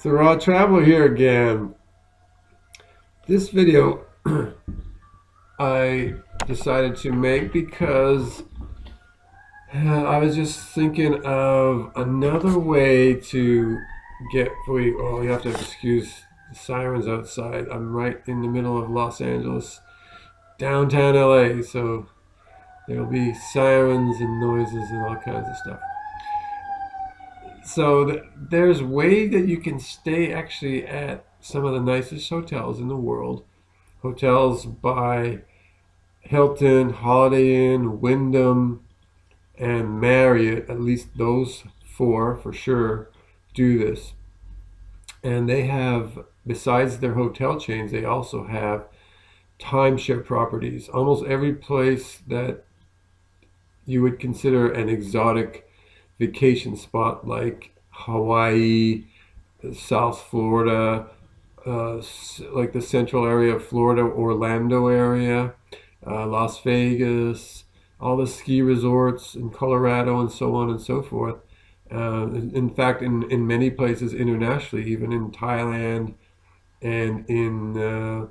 So Raw Traveler here again. This video I decided to make because I was just thinking of another way to get oh, you have to excuse the sirens outside. I'm right in the middle of Los Angeles, downtown LA, so there'll be sirens and noises and all kinds of stuff. So there's way that you can stay actually at some of the nicest hotels in the world. Hotels by Hilton, Holiday Inn, Wyndham, and Marriott, at least those four for sure, do this. And they have, besides their hotel chains, they also have timeshare properties. Almost every place that you would consider an exotic vacation spot, like Hawaii, South Florida, like the central area of Florida, Orlando area, Las Vegas, all the ski resorts in Colorado, and so on and so forth. In fact, in many places internationally, even in Thailand and in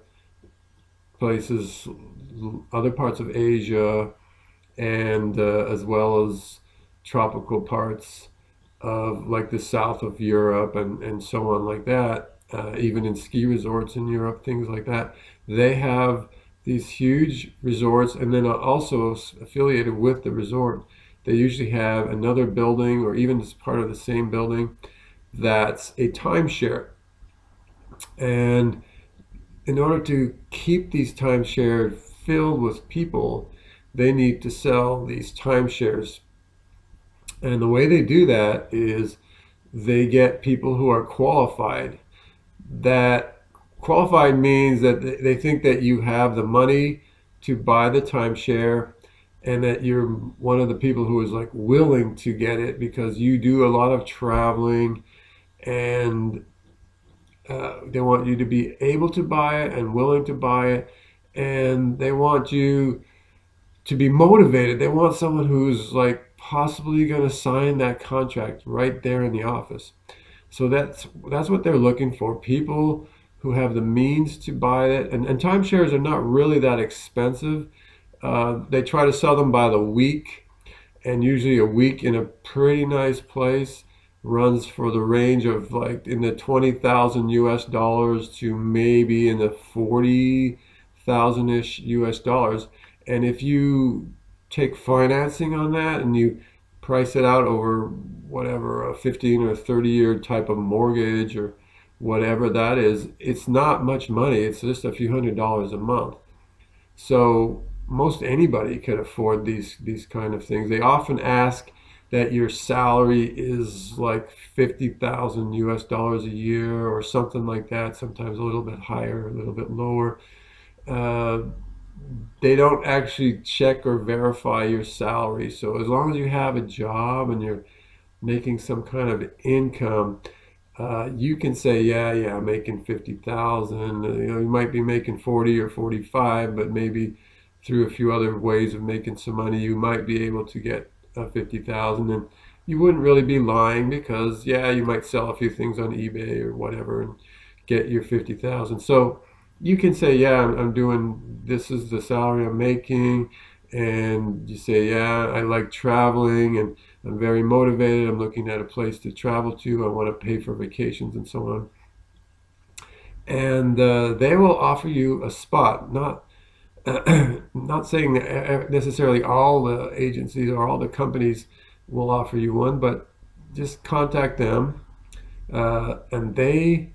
places, other parts of Asia, and as well as tropical parts of like the south of Europe and so on like that, even in ski resorts in Europe, things like that. They have these huge resorts, and then also affiliated with the resort, they usually have another building or even as part of the same building that's a timeshare. And in order to keep these timeshares filled with people, they need to sell these timeshares. And the way they do that is they get people who are qualified. That qualified means that they think that you have the money to buy the timeshare and that you're one of the people who is like willing to get it because you do a lot of traveling, and they want you to be able to buy it and willing to buy it, and they want you to be motivated. They want someone who's like possibly going to sign that contract right there in the office. So that's what they're looking for. People who have the means to buy it. And timeshares are not really that expensive. They try to sell them by the week, and usually a week in a pretty nice place runs for the range of like in the 20,000 US dollars to maybe in the 40,000 ish US dollars. And if you take financing on that and you price it out over whatever, a 15 or 30-year type of mortgage or whatever that is, it's not much money. It's just a few $100s a month. So most anybody could afford these kind of things. They often ask that your salary is like 50,000 US dollars a year or something like that, sometimes a little bit higher, a little bit lower. Uh, they don't actually check or verify your salary. So as long as you have a job and you're making some kind of income, you can say, yeah, I'm making 50,000. You might be making 40 or 45, but maybe through a few other ways of making some money, you might be able to get 50,000, and you wouldn't really be lying because, yeah, you might sell a few things on eBay or whatever and get your 50,000. So you can say, yeah, I'm doing, this is the salary I'm making, and you say, yeah, I like traveling and I'm very motivated. I'm looking at a place to travel to. I want to pay for vacations and so on. And they will offer you a spot. Not saying that necessarily all the agencies or all the companies will offer you one, but just contact them, and they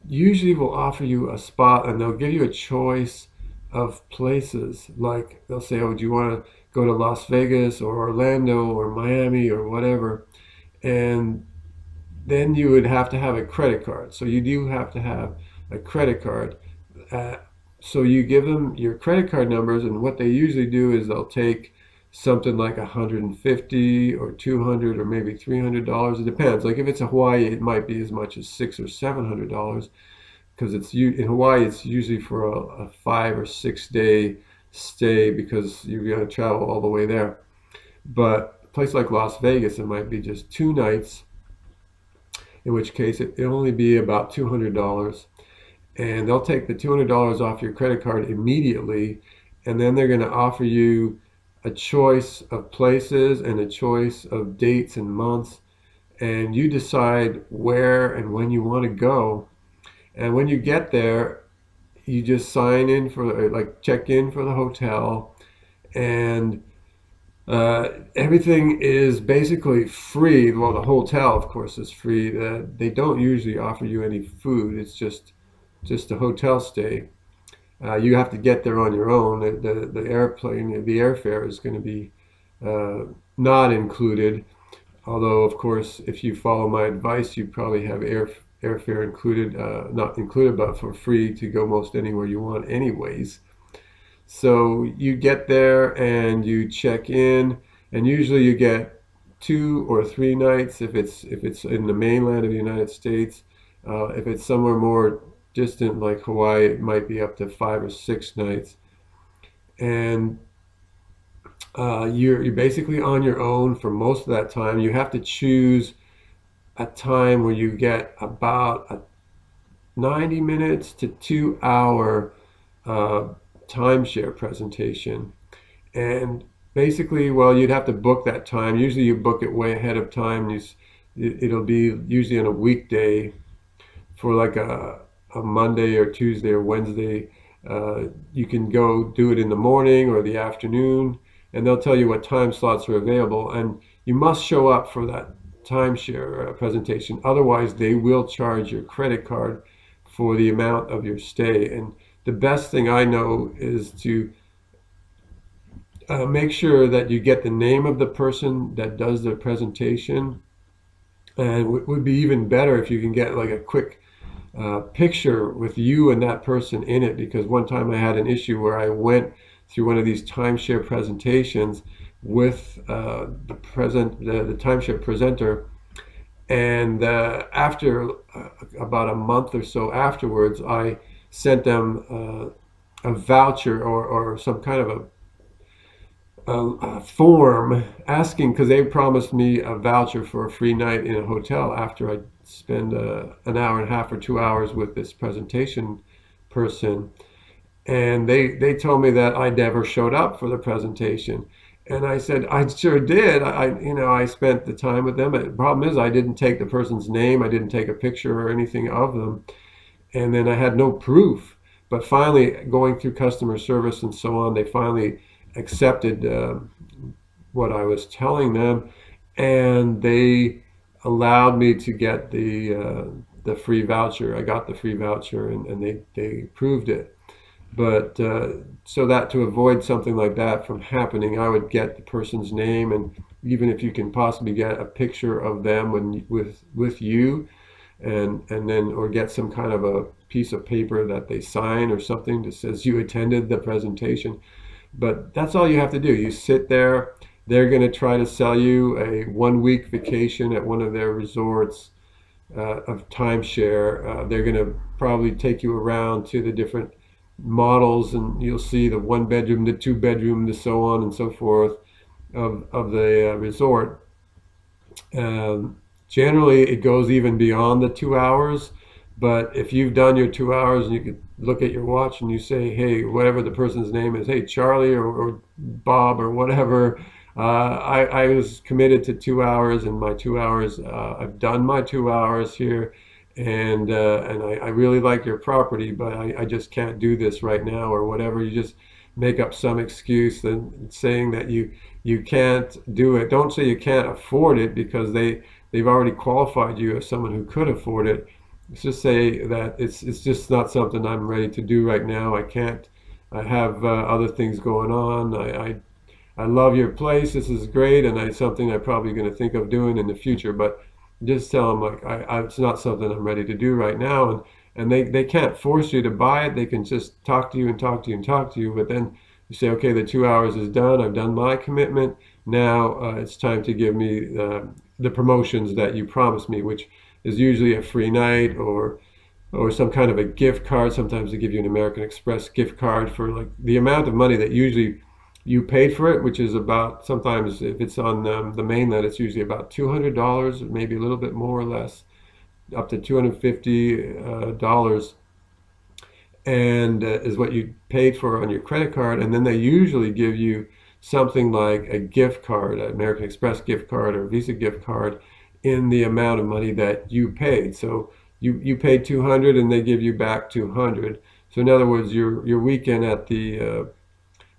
usually will offer you a spot, and they'll give you a choice of places. Like they'll say, oh, do you want to go to Las Vegas or Orlando or Miami or whatever? And then you would have to have a credit card. So you do have to have a credit card. Uh, so you give them your credit card numbers, and what they usually do is they'll take something like 150 or 200 or maybe $300. It depends. Like if it's Hawaii, it might be as much as $600 or $700 because it's in Hawaii. It's usually for a 5 or 6 day stay because you're going to travel all the way there. But a place like Las Vegas, it might be just 2 nights. in which case it'll only be about $200. And they'll take the $200 off your credit card immediately, and then they're going to offer you a choice of places and a choice of dates and months, and you decide where and when you want to go. And when you get there, you just sign in for, like, check in for the hotel, and everything is basically free. Well, the hotel, of course, is free. They don't usually offer you any food. It's just a hotel stay. You have to get there on your own. The airplane, the airfare is going to be uh, not included. Although, of course, if you follow my advice, you probably have airfare included, not included, but for free to go most anywhere you want, anyways. So you get there and you check in, and usually you get 2 or 3 nights if it's in the mainland of the United States. If it's somewhere more distant like Hawaii, it might be up to 5 or 6 nights. And you're basically on your own for most of that time. You have to choose a time where you get about a 90 minutes to 2 hour uh, timeshare presentation. And basically, well, you'd have to book that time. Usually you book it way ahead of time. It'll be usually on a weekday for like a Monday or Tuesday or Wednesday. You can go do it in the morning or the afternoon, and they'll tell you what time slots are available. And you must show up for that timeshare presentation. Otherwise, they will charge your credit card for the amount of your stay. And the best thing I know is to make sure that you get the name of the person that does the presentation. And it would be even better if you can get like a quick picture with you and that person in it, because one time I had an issue where I went through one of these timeshare presentations with the timeshare presenter, and after about a month or so afterwards, I sent them a voucher or some kind of a form asking, because they promised me a voucher for a free night in a hotel after I spend an hour and a half or 2 hours with this presentation person. And they told me that I never showed up for the presentation. And I said, I sure did. I spent the time with them. The problem is I didn't take the person's name. I didn't take a picture or anything of them. And then I had no proof. But finally, going through customer service and so on, they finally accepted what I was telling them, and they allowed me to get the free voucher. I got the free voucher, and they approved it. But so that to avoid something like that from happening, I would get the person's name, and even if you can possibly get a picture of them with you, and then or get some kind of a piece of paper that they sign or something that says you attended the presentation. But that's all you have to do. You sit there. They're going to try to sell you a 1 week vacation at one of their resorts of timeshare. They're going to probably take you around to the different models, and you'll see the 1 bedroom, the 2 bedroom, the so on and so forth of the resort. Generally, it goes even beyond the 2 hours. But if you've done your 2 hours and you could look at your watch and you say, hey, whatever the person's name is, hey, Charlie or Bob or whatever, I was committed to 2 hours, and my 2 hours, I've done my 2 hours here, and I really like your property, but I just can't do this right now or whatever. You just make up some excuse and saying that you can't do it. Don't say you can't afford it, because they've already qualified you as someone who could afford it. Let's just say that it's just not something I'm ready to do right now. I can't. I have other things going on. I love your place. This is great, and it's something I'm probably going to think of doing in the future. But just tell them, like, it's not something I'm ready to do right now. And they can't force you to buy it. They can just talk to you and talk to you and talk to you. But then you say, okay, the 2 hours is done. I've done my commitment. Now it's time to give me the promotions that you promised me, which is usually a free night or some kind of a gift card. Sometimes they give you an American Express gift card for like the amount of money that usually you paid for it, which is about, sometimes if it's on the mainland, it's usually about $200, maybe a little bit more or less. up to $250, and is what you paid for on your credit card. And then they usually give you something like a gift card, an American Express gift card or a Visa gift card, in the amount of money that you paid. So you paid 200 and they give you back 200. So in other words, your weekend at the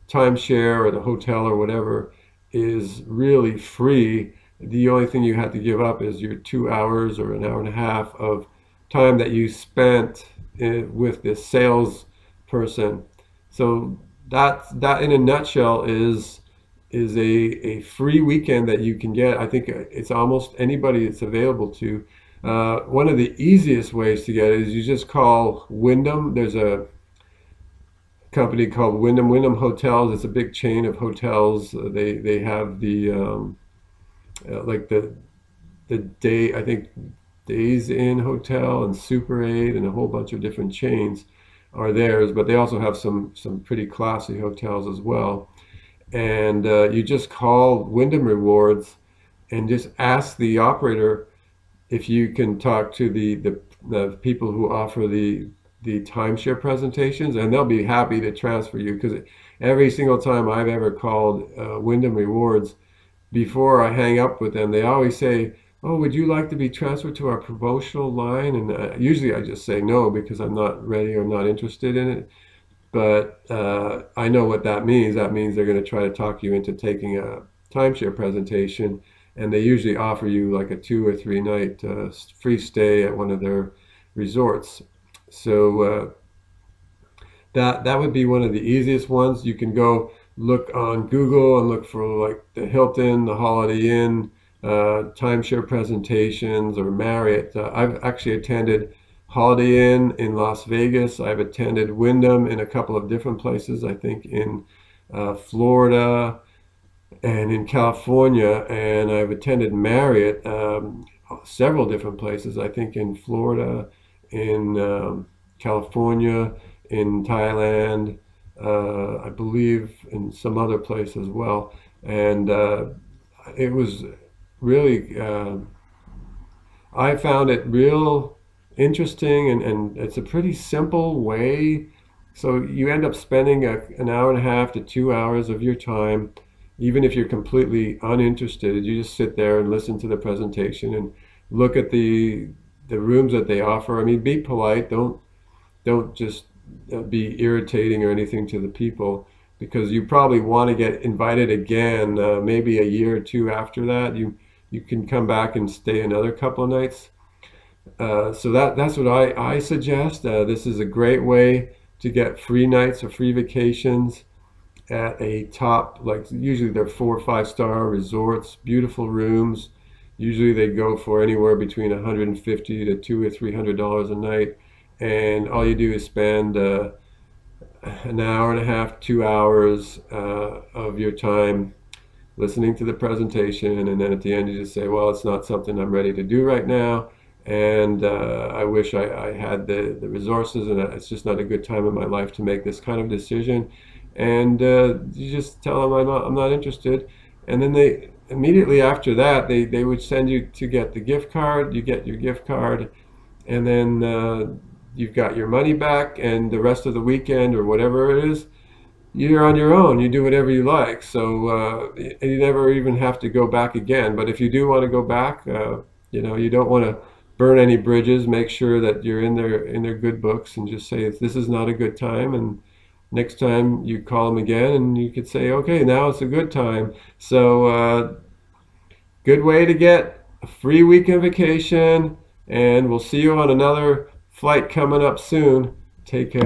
timeshare or the hotel or whatever is really free. The only thing you have to give up is your 2 hours or an hour and a half of time that you spent with this sales person. So that in a nutshell is a free weekend that you can get. I think it's almost anybody it's available to. One of the easiest ways to get it is you just call Wyndham. There's a company called Wyndham Hotels. It's a big chain of hotels. They have the like the day, I think, Days Inn Hotel and Super 8 and a whole bunch of different chains are theirs, but they also have some pretty classy hotels as well. And you just call Wyndham Rewards and just ask the operator if you can talk to the people who offer the timeshare presentations, and they'll be happy to transfer you, because every single time I've ever called Wyndham Rewards, before I hang up with them, they always say, "Oh, would you like to be transferred to our promotional line?" And usually I just say no because I'm not ready or not interested in it. But I know what that means. That means they're going to try to talk you into taking a timeshare presentation, and they usually offer you like a 2 or 3 night free stay at one of their resorts. So that would be one of the easiest ones. You can go look on Google and look for like the Hilton, the Holiday Inn, timeshare presentations, or Marriott. I've actually attended Holiday Inn in Las Vegas. I've attended Wyndham in a couple of different places, I think in Florida and in California, and I've attended Marriott several different places, I think in Florida, in California, in Thailand, I believe in some other place as well. And it was really, I found it real interesting, and it's a pretty simple way. So you end up spending an hour and a half to 2 hours of your time, even if you're completely uninterested. You just sit there and listen to the presentation and look at the rooms that they offer. I mean, be polite. Don't just be irritating or anything to the people, because you probably want to get invited again, maybe a year or two after that. You can come back and stay another couple of nights. So that's what I suggest. This is a great way to get free nights or free vacations at a top, like usually they're 4 or 5 star resorts, beautiful rooms. Usually they go for anywhere between 150 to $200 or $300 a night, and all you do is spend an hour and a half, 2 hours of your time listening to the presentation, and then at the end you just say, well, it's not something I'm ready to do right now, and I wish I had the resources, and it's just not a good time in my life to make this kind of decision. And you just tell them I'm not interested, and then they immediately after that they would send you to get the gift card. You get your gift card, and then you've got your money back, and the rest of the weekend or whatever it is, you're on your own. You do whatever you like. So you never even have to go back again. But if you do want to go back, you don't want to burn any bridges. Make sure that you're in their good books, and just say this is not a good time. And next time you call them again, and you could say, okay, now it's a good time. So good way to get a free weekend vacation. And we'll see you on another flight coming up soon. Take care.